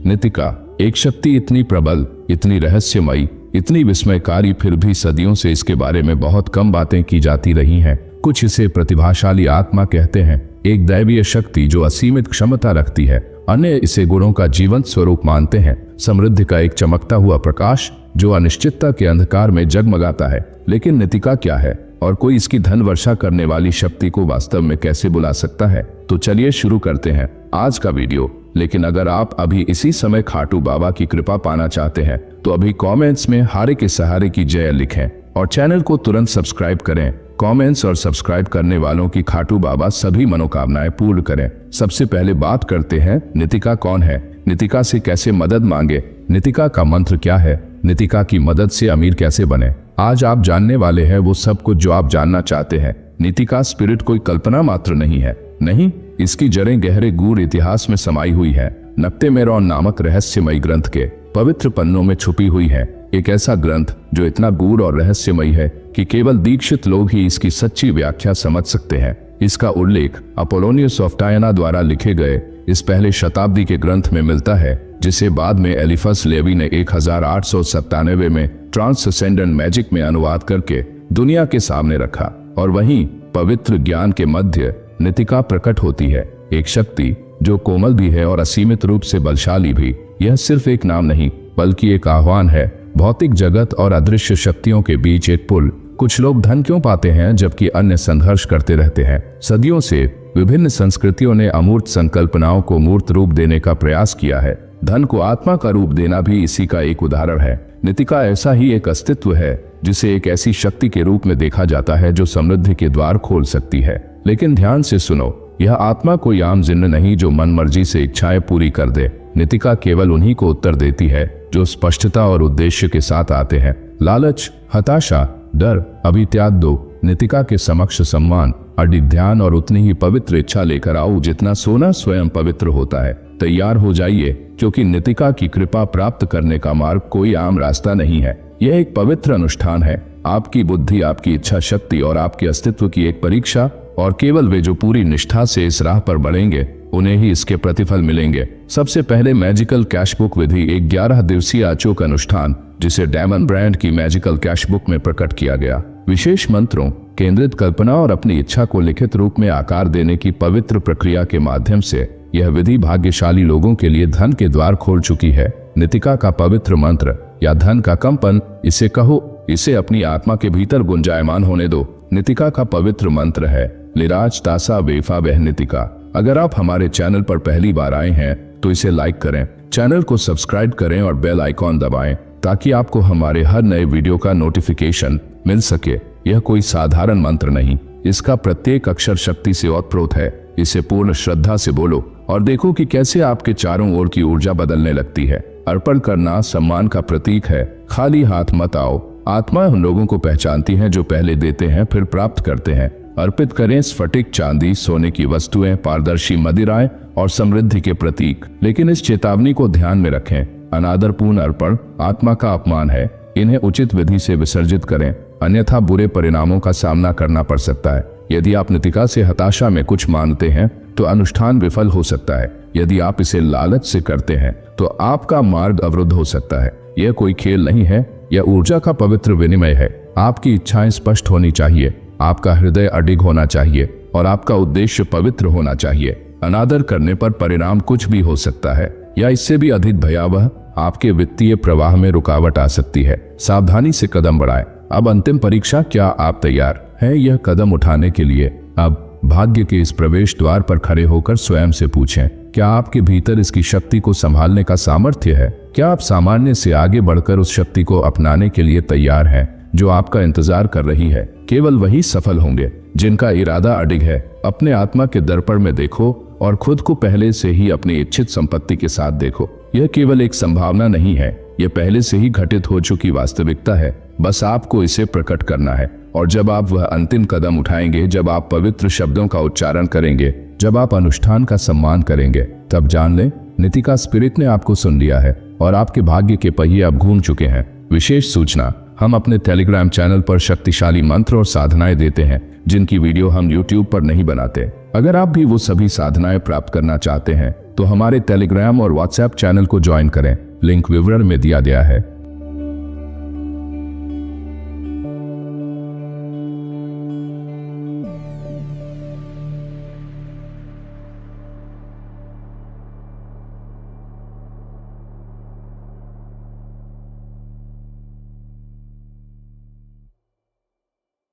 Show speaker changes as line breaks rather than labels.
नितिका एक शक्ति इतनी प्रबल, इतनी रहस्यमयी, इतनी विस्मयकारी, फिर भी सदियों से इसके बारे में बहुत कम बातें की जाती रही हैं। कुछ इसे प्रतिभाशाली आत्मा कहते हैं, एक दैवीय शक्ति जो असीमित क्षमता रखती है। अन्य इसे गुणों का जीवंत स्वरूप मानते हैं, समृद्धि का एक चमकता हुआ प्रकाश जो अनिश्चितता के अंधकार में जगमगाता है। लेकिन नितिका क्या है और कोई इसकी धन वर्षा करने वाली शक्ति को वास्तव में कैसे बुला सकता है? तो चलिए शुरू करते हैं आज का वीडियो। लेकिन अगर आप अभी इसी समय खाटू बाबा की कृपा पाना चाहते हैं तो अभी कमेंट्स में हारे के सहारे की जय लिखें और चैनल को तुरंत सब्सक्राइब करें। कमेंट्स और सब्सक्राइब करने वालों की खाटू बाबा सभी मनोकामनाएं पूर्ण करें। सबसे पहले बात करते हैं नितिका कौन है, नितिका से कैसे मदद मांगे, नितिका का मंत्र क्या है, नितिका की मदद से अमीर कैसे बने। आज आप जानने वाले हैं वो सब कुछ जो आप जानना चाहते हैं। नितिका स्पिरिट कोई कल्पना मात्र नहीं है, नहीं, इसकी जड़ें गहरे गूढ़ इतिहास में समाई हुई है। नक्तेमेरॉन नामक रहस्यमयी ग्रंथ के पवित्र पन्नों में छुपी हुई है। एक ऐसा ग्रंथ जो इतना गूढ़ और रहस्यमयी है कि केवल दीक्षित लोग ही इसकी सच्ची व्याख्या समझ सकते हैं। इसका उल्लेख अपोलोनियस ऑफ टायना द्वारा लिखे गए इस पहले शताब्दी के ग्रंथ में मिलता है, जिसे बाद में एलिफस लेवी ने 1897 में ट्रांससेंडेंट मैजिक में अनुवाद करके दुनिया के सामने रखा। और वहीं पवित्र ज्ञान के मध्य नितिका प्रकट होती है, एक शक्ति जो कोमल भी है और असीमित रूप से बलशाली भी। यह सिर्फ एक नाम नहीं बल्कि एक आह्वान है, भौतिक जगत और अदृश्य शक्तियों के बीच एक पुल। कुछ लोग धन क्यों पाते हैं जबकि अन्य संघर्ष करते रहते हैं? सदियों से विभिन्न संस्कृतियों ने अमूर्त संकल्पनाओं को मूर्त रूप देने का प्रयास किया है। धन को आत्मा का रूप देना भी इसी का एक उदाहरण है। नितिका ऐसा ही एक अस्तित्व है जिसे एक ऐसी शक्ति के रूप में देखा जाता है जो समृद्धि के द्वार खोल सकती है। लेकिन ध्यान से सुनो, यह आत्मा कोई आम जिन्न नहीं जो मन मर्जी से इच्छाएं पूरी कर दे। नितिका केवल उन्हीं को उत्तर देती है जो स्पष्टता और उद्देश्य के साथ आते हैं। लालच, हताशा, डर अभी त्याग दो। नितिका के समक्ष सम्मान, अडिग ध्यान और उतनी ही पवित्र इच्छा लेकर आओ जितना सोना स्वयं पवित्र होता है। तैयार हो जाइए, क्योंकि नितिका की कृपा प्राप्त करने का मार्ग कोई आम रास्ता नहीं है। यह एक पवित्र अनुष्ठान है, आपकी बुद्धि, आपकी इच्छा शक्ति और आपके अस्तित्व की एक परीक्षा। और केवल वे जो पूरी निष्ठा से इस राह पर बढ़ेंगे उन्हें ही इसके प्रतिफल मिलेंगे। सबसे पहले मैजिकल कैश बुक विधि, एक 11 दिवसीय अचूक अनुष्ठान जिसे डेमन ब्रांड की मैजिकल कैश बुक में प्रकट किया गया। विशेष मंत्रों, केंद्रित कल्पना और अपनी इच्छा को लिखित रूप में आकार देने की पवित्र प्रक्रिया के माध्यम से यह विधि भाग्यशाली लोगों के लिए धन के द्वार खोल चुकी है। नितिका का पवित्र मंत्र या धन का कंपन, इसे कहो, इसे अपनी आत्मा के भीतर गुंजायमान होने दो। नितिका का पवित्र मंत्र है लिराज तासा वेफा वह नितिका। अगर आप हमारे चैनल पर पहली बार आए हैं तो इसे लाइक करें, चैनल को सब्सक्राइब करें और बेल आइकॉन दबाएं ताकि आपको हमारे हर नए वीडियो का नोटिफिकेशन मिल सके। यह कोई साधारण मंत्र नहीं, इसका प्रत्येक अक्षर शक्ति से ओतप्रोत है। इसे पूर्ण श्रद्धा से बोलो और देखो कि कैसे आपके चारों ओर की ऊर्जा बदलने लगती है। अर्पण करना सम्मान का प्रतीक है, खाली हाथ मत आओ। आत्मा उन लोगों को पहचानती है जो पहले देते हैं फिर प्राप्त करते हैं। अर्पित करें स्फटिक, चांदी, सोने की वस्तुएं, पारदर्शी मदिराएं और समृद्धि के प्रतीक। लेकिन इस चेतावनी को ध्यान में रखें, अनादरपूर्ण अर्पण आत्मा का अपमान है। इन्हें उचित विधि से विसर्जित करें, अन्यथा बुरे परिणामों का सामना करना पड़ सकता है। यदि आप नितिका से हताशा में कुछ मांगते हैं तो अनुष्ठान विफल हो सकता है। यदि आप इसे लालच से करते हैं तो आपका मार्ग अवरुद्ध हो सकता है। यह कोई खेल नहीं है, यह ऊर्जा का पवित्र विनिमय है। आपकी इच्छाएं स्पष्ट होनी चाहिए, आपका हृदय अडिग होना चाहिए और आपका उद्देश्य पवित्र होना चाहिए। अनादर करने पर परिणाम कुछ भी हो सकता है या इससे भी अधिक भयावह, आपके वित्तीय प्रवाह में रुकावट आ सकती है। सावधानी से कदम बढ़ाएं। अब अंतिम परीक्षा, क्या आप तैयार हैं यह कदम उठाने के लिए? अब भाग्य के इस प्रवेश द्वार पर खड़े होकर स्वयं से पूछें, क्या आपके भीतर इसकी शक्ति को संभालने का सामर्थ्य है? क्या आप सामान्य से आगे बढ़कर उस शक्ति को अपनाने के लिए तैयार हैं जो आपका इंतजार कर रही है? केवल वही सफल होंगे जिनका इरादा अडिग है। अपने आत्मा के दर्पण में देखो और खुद को पहले से ही अपनी इच्छित संपत्ति के साथ देखो। यह केवल एक संभावना नहीं है, यह पहले से ही घटित हो चुकी वास्तविकता है। बस आपको इसे प्रकट करना है। और जब आप वह अंतिम कदम उठाएंगे, जब आप पवित्र शब्दों का उच्चारण करेंगे, जब आप अनुष्ठान का सम्मान करेंगे, तब जान लें नितिका स्पिरिट ने आपको सुन लिया है और आपके भाग्य के पहिए अब घूम चुके हैं। विशेष सूचना, हम अपने टेलीग्राम चैनल पर शक्तिशाली मंत्र और साधनाएं देते हैं जिनकी वीडियो हम यूट्यूब पर नहीं बनाते। अगर आप भी वो सभी साधनाएं प्राप्त करना चाहते हैं तो हमारे टेलीग्राम और व्हाट्सएप चैनल को ज्वाइन करें, लिंक विवरण में दिया गया है।